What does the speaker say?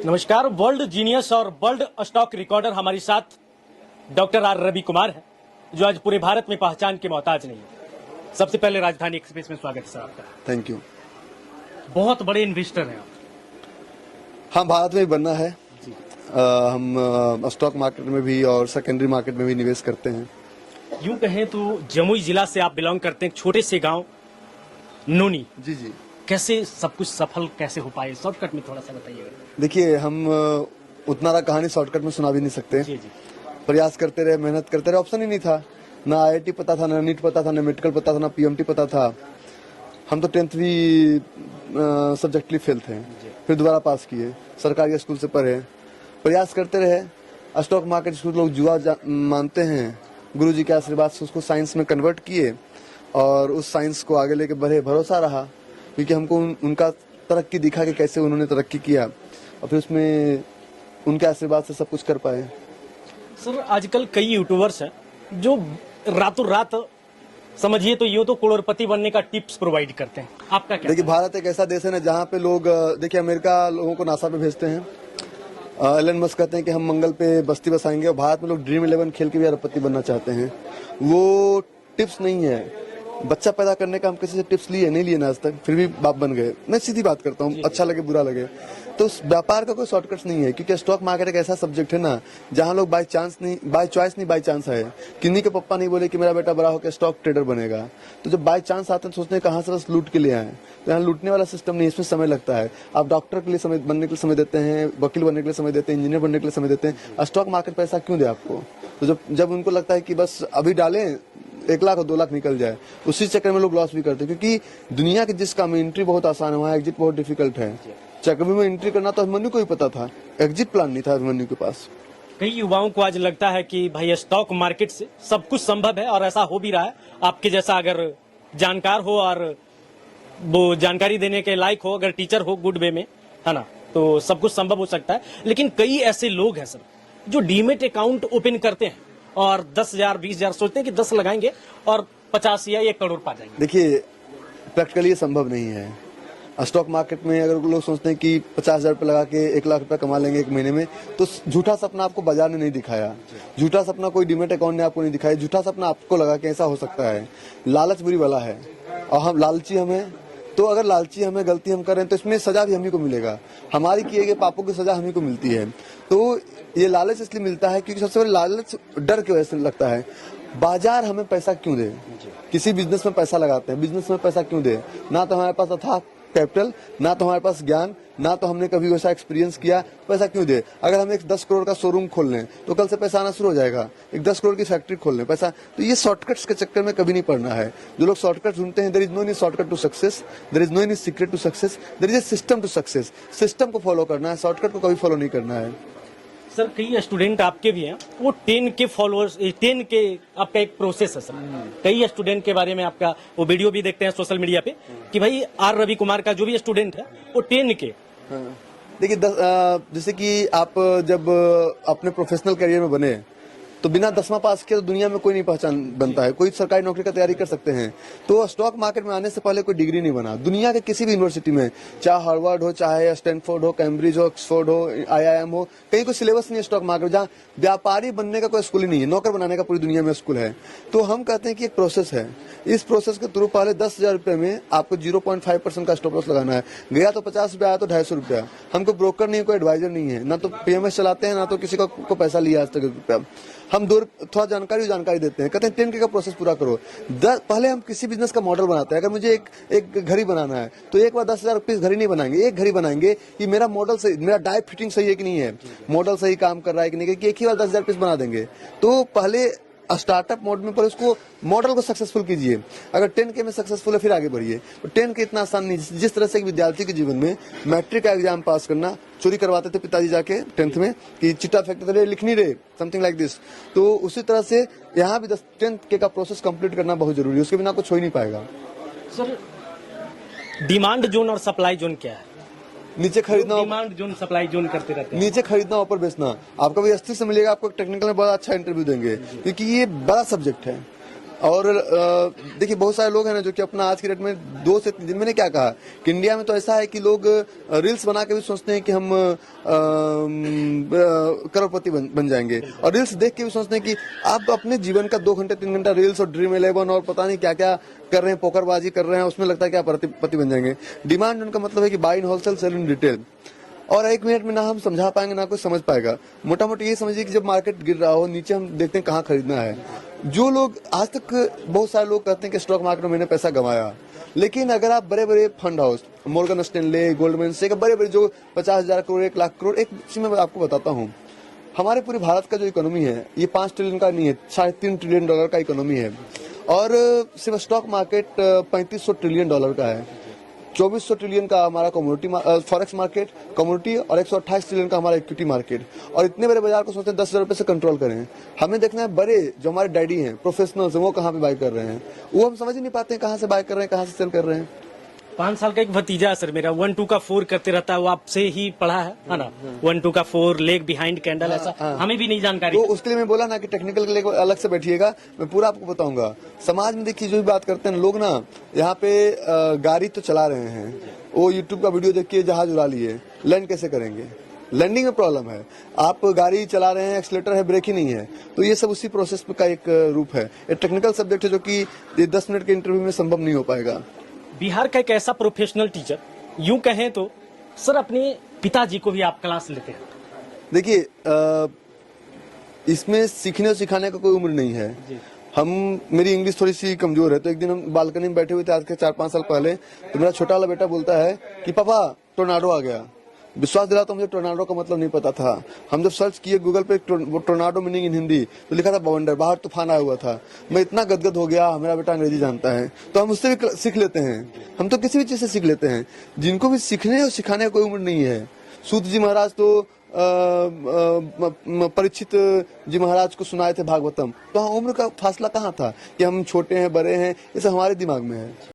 नमस्कार। World genius और world stock recorder हमारे साथ डॉक्टर आर रवि कुमार है, जो आज पूरे भारत में पहचान के मोहताज नहीं है। सबसे पहले राजधानी एक्सप्रेस में स्वागत है सर आपका। Thank you. बहुत बड़े इन्वेस्टर हैं आप। हाँ, भारत में भी बनना है। हम स्टॉक मार्केट में भी और सेकेंडरी मार्केट में भी निवेश करते हैं। यूं कहें तो जमुई जिला से आप बिलोंग करते हैं, छोटे से गांव नोनी। जी जी। कैसे सब कुछ सफल कैसे हो पाए, शॉर्टकट में थोड़ा सा बताइएगा। देखिए, हम उतना कहानी शॉर्टकट में सुना भी नहीं सकते। जी जी। प्रयास करते रहे, मेहनत करते रहे, ऑप्शन ही नहीं था। ना आईआईटी पता था, ना नीट पता था, ना मेडिकल पता था, ना पीएमटी पता था। हम तो 10th भी सब्जेक्टली फेल थे, फिर दोबारा पास किए, सरकारी स्कूल से पढ़े, प्रयास करते रहे। स्टॉक मार्केट जिसको लोग जुआ मानते हैं, गुरुजी के आशीर्वाद से उसको साइंस में कन्वर्ट किए और उस साइंस को आगे लेके बढ़े। भरोसा रहा क्योंकि हमको उनका तरक्की दिखा कि कैसे उन्होंने तरक्की किया और फिर उसमें उनके आशीर्वाद से सब कुछ कर पाए। सर, आजकल कई यूट्यूबर्स हैं जो रातों रात समझिए तो यूं तो करोड़पति बनने का टिप्स प्रोवाइड करते हैं। आपका क्या? देखिए, भारत एक ऐसा देश है ना जहाँ पे लोग, देखिए अमेरिका लोगों को नासा पे भेजते हैं। एलन मस्क कहते हैं कि हम मंगल पे बस्ती बसाएंगे, और भारत में लोग ड्रीम 11 खेल के भी अरबपति बनना चाहते हैं। वो टिप्स नहीं है। बच्चा पैदा करने का हम किसी से टिप्स लिए नहीं लिए ना आज तक, फिर भी बाप बन गए। मैं सीधी बात करता हूँ, अच्छा लगे बुरा लगे। तो व्यापार का कोई शॉर्टकट्स नहीं है, क्योंकि स्टॉक मार्केट एक ऐसा सब्जेक्ट है ना जहाँ लोग बाय चॉइस नहीं बाय चांस है। किन्हीं के पप्पा नहीं बोले कि मेरा बेटा बड़ा होकर स्टॉक ट्रेडर बनेगा। तो जब बाय चांस आते हैं तो सोचते हैं कहाँ से बस लूट के लिए आए। तो यहाँ लूटने वाला सिस्टम नहीं, इसमें समय लगता है। आप डॉक्टर के लिए समय बनने के लिए समय देते हैं, वकील बनने के लिए समय देते हैं, इंजीनियर बनने के लिए समय देते हैं। स्टॉक मार्केट पैसा क्यों दे आपको? तो जब उनको लगता है कि बस अभी डालें 1 लाख और 2 लाख निकल जाए, उसी चक्कर में लोग लॉस भी करते हैं। क्योंकि दुनिया के जिस काम में एंट्री बहुत आसान है, वहाँ एग्जिट बहुत डिफिकल्ट है। चक्रव्यूह में एंट्री करना तो अभिमन्यु को ही पता था, एग्जिट प्लान नहीं था अभिमन्यु के पास। कई युवाओं को आज लगता है कि भाई स्टॉक मार्केट से सब कुछ संभव है, और ऐसा हो भी रहा है। आपके जैसा अगर जानकार हो और वो जानकारी देने के लायक हो, अगर टीचर हो गुड वे में, है ना, तो सब कुछ संभव हो सकता है। लेकिन कई ऐसे लोग हैं सर जो डीमेट अकाउंट ओपन करते हैं और 10,000 20,000 सोचते हैं कि 10 लगाएंगे और 50 या 1 करोड़ पा जाएंगे। देखिए, प्रैक्टिकली ये संभव नहीं है। स्टॉक मार्केट में अगर लोग सोचते हैं कि 50,000 रुपये लगा के 1 लाख रुपया कमा लेंगे 1 महीने में, तो झूठा सपना आपको बाजार ने नहीं दिखाया, झूठा सपना कोई डीमेट अकाउंट ने आपको नहीं दिखाया, झूठा सपना आपको लगा कि ऐसा हो सकता है। लालच बुरी वाला है और हम लालची हमें, तो अगर लालची हमें गलती हम करें तो इसमें सजा भी हम ही को मिलेगा। हमारी किए गए पापों की सजा हम ही को मिलती है। तो ये लालच इसलिए मिलता है क्योंकि सबसे बड़ा लालच डर की वजह से लगता है। बाजार हमें पैसा क्यों दे? किसी बिजनेस में पैसा लगाते हैं, बिजनेस में पैसा क्यों दे? ना तो हमारे पास अथाह कैपिटल, ना तो हमारे पास ज्ञान, ना तो हमने कभी वैसा एक्सपीरियंस किया, पैसा क्यों दे? अगर हम एक 10 करोड़ का शोरूम खोल लें तो कल से पैसा आना शुरू हो जाएगा। एक 10 करोड़ की फैक्ट्री खोल लें, पैसा। तो ये शॉर्टकट्स के चक्कर में कभी नहीं पड़ना है। जो लोग शॉर्टकट ढूंढते हैं, there is no any shortcut to success, there is no any secret to success, there is a system to success. System को फॉलो करना है, शॉर्टकट को कभी फॉलो नहीं करना है। सर, कई स्टूडेंट आपके भी हैं, वो 10 के फॉलोअर्स, 10 के आपका एक प्रोसेस है सर। कई स्टूडेंट के बारे में आपका वो वीडियो भी देखते हैं सोशल मीडिया पे कि भाई आर रवि कुमार का जो भी स्टूडेंट है वो 10 के। देखिए, जैसे कि आप जब अपने प्रोफेशनल करियर में बने तो बिना 10वां पास किया तो दुनिया में कोई नहीं पहचान बनता है। कोई सरकारी नौकरी का तैयारी कर सकते हैं, तो स्टॉक मार्केट में आने से पहले कोई डिग्री नहीं बना। दुनिया के किसी भी यूनिवर्सिटी में, चाहे हार्वर्ड हो, चाहे स्टैनफोर्ड हो, कैम्ब्रिज हो, ऑक्सफोर्ड हो, IIM हो, कहीं कोई सिलेबस नहीं है स्टॉक मार्केट। जहाँ व्यापारी बनने का कोई स्कूल ही नहीं है, नौकर बनाने का पूरी दुनिया में स्कूल है। तो हम कहते हैं कि एक प्रोसेस है। इस प्रोसेस के थ्रू पहले 10,000 रुपये में आपको 0.5% का स्टॉप लॉस लगाना है। गया तो 50 रुपया, आया तो 250 रुपया। हमको ब्रोकर नहीं है, कोई एडवाइजर नहीं है, ना तो PMS चलाते हैं, ना तो किसी को पैसा लिया आज तक रुपया। हम थोड़ा जानकारी देते हैं, कहते हैं 10K का प्रोसेस पूरा करो। पहले हम किसी बिजनेस का मॉडल बनाते हैं। अगर मुझे एक घड़ी बनाना है तो एक बार 10,000 रुपये घड़ी नहीं बनाएंगे, एक घड़ी बनाएंगे कि मेरा मॉडल सही, मेरा डाई फिटिंग सही है कि नहीं है, मॉडल सही काम कर रहा है कि नहीं, कि एक ही बार 10,000 पीस बना देंगे। तो पहले स्टार्टअप मोड में पर उसको मॉडल को सक्सेसफुल कीजिए। अगर 10K में सक्सेसफुल है फिर आगे बढ़िए। तो 10K इतना आसान नहीं। जिस तरह से एक विद्यार्थी के जीवन में मैट्रिक का एग्जाम पास करना, चोरी करवाते थे पिताजी जाके 10th में कि चिट्टा फेंकते थे, लिख नहीं रहे, समथिंग लाइक दिस। तो उसी तरह से यहाँ भी 10K का प्रोसेस कंप्लीट करना बहुत जरूरी है, उसके बिना कुछ हो ही नहीं पाएगा। सर, डिमांड जोन और सप्लाई जोन क्या है? नीचे खरीदना, डिमांड जोन सप्लाई जोन करते रहते हैं। नीचे खरीदना ऊपर बेचना। आपका भी अस्थिर से मिलेगा, आपको टेक्निकल में बड़ा अच्छा इंटरव्यू देंगे, क्योंकि ये बड़ा सब्जेक्ट है। और देखिए बहुत सारे लोग हैं ना जो कि अपना आज के डेट में 2 से 3 दिन, मैंने क्या कहा कि इंडिया में तो ऐसा है कि लोग रील्स बना के भी सोचते हैं कि हम करोड़पति बन जाएंगे, और रील्स देख के भी सोचते हैं कि आप अपने जीवन का 2 घंटे 3 घंटा रील्स और ड्रीम 11 और पता नहीं क्या क्या कर रहे हैं, पोकरबाजी कर रहे हैं, उसमें लगता है कि आप पति बन जाएंगे। डिमांड उनका मतलब है कि buy in wholesale sell in retail, और 1 मिनट में ना हम समझा पाएंगे ना कोई समझ पाएगा। मोटा मोटी ये समझिए कि जब मार्केट गिर रहा हो, नीचे हम देखते हैं कहाँ खरीदना है। जो लोग आज तक, बहुत सारे लोग कहते हैं कि स्टॉक मार्केट में मैंने पैसा गंवाया, लेकिन अगर आप बड़े बड़े fund house, Morgan Stanley, Goldman सैक्स, बड़े बड़े जो 50,000 करोड़, 1 लाख करोड़, एक चीज मैं आपको बताता हूँ, हमारे पूरे भारत का जो इकोनॉमी है ये 5 ट्रिलियन का नहीं है, $3.5 ट्रिलियन का इकोनॉमी है, और सिर्फ स्टॉक मार्केट $3500 ट्रिलियन का है। 2400 ट्रिलियन का हमारा कम्युनिटी फॉरेक्स मार्केट कम्युनिटी, और 128 ट्रिलियन का हमारा इक्विटी मार्केट, और इतने बड़े बाजार को सोचते हैं 10,000 रुपए से कंट्रोल करें। हमें देखना है बड़े जो हमारे डैडी हैं, प्रोफेशनल्स हैं, वो कहाँ पे बाय कर रहे हैं, वो हम समझ ही नहीं पाते हैं कहाँ से बाय कर रहे हैं, कहाँ से सेल कर रहे हैं। 5 साल का एक भतीजा है सर मेरा, 1 2 का 4 करते रहता है, वो आपसे ही पढ़ा है ना, 1 2 का 4 लेग बिहाइंड कैंडल, ऐसा हमें भी नहीं जानकारी। तो उसके लिए मैं बोला ना कि टेक्निकल के लिए अलग से बैठिएगा, मैं पूरा आपको बताऊंगा। समाज में देखिए जो भी बात करते हैं लोग ना, यहाँ पे गाड़ी तो चला रहे हैं, वो यूट्यूब का वीडियो देख के जहाज उड़ा लिए, लैंड कैसे करेंगे? लैंडिंग में प्रॉब्लम है। आप गाड़ी चला रहे हैं, एक्सीलेटर है, ब्रेक ही नहीं है, तो ये सब उसी प्रोसेस का एक रूप है। एक टेक्निकल सब्जेक्ट है जो कि 10 मिनट के इंटरव्यू में संभव नहीं हो पाएगा। बिहार का एक ऐसा प्रोफेशनल टीचर, यूं कहें तो सर अपने पिताजी को भी आप क्लास लेते हैं। देखिए इसमें सीखने और सिखाने का कोई उम्र नहीं है। मेरी इंग्लिश थोड़ी सी कमजोर है, तो एक दिन हम बालकनी में बैठे हुए थे आज के 4-5 साल पहले, तो मेरा छोटा वाला बेटा बोलता है कि पापा टोर्नाडो आ गया। विश्वास दिला तो मुझे टोर्नाडो का मतलब नहीं पता था। हम जब सर्च किए गूगल पे टोर्नाडो मीनिंग इन हिंदी, तो लिखा था बवंडर, बाहर तूफान आया हुआ था। मैं इतना गदगद हो गया, मेरा बेटा अंग्रेजी जानता है, तो हम उससे भी सीख लेते हैं। हम तो किसी भी चीज से सीख लेते हैं। जिनको भी सीखने और सिखाने का कोई उम्र नहीं है। सूत जी महाराज तो परीक्षित जी महाराज को सुनाए थे भागवतम, तो हाँ उम्र का फासला कहाँ था कि हम छोटे हैं बड़े हैं, ये सब हमारे दिमाग में है।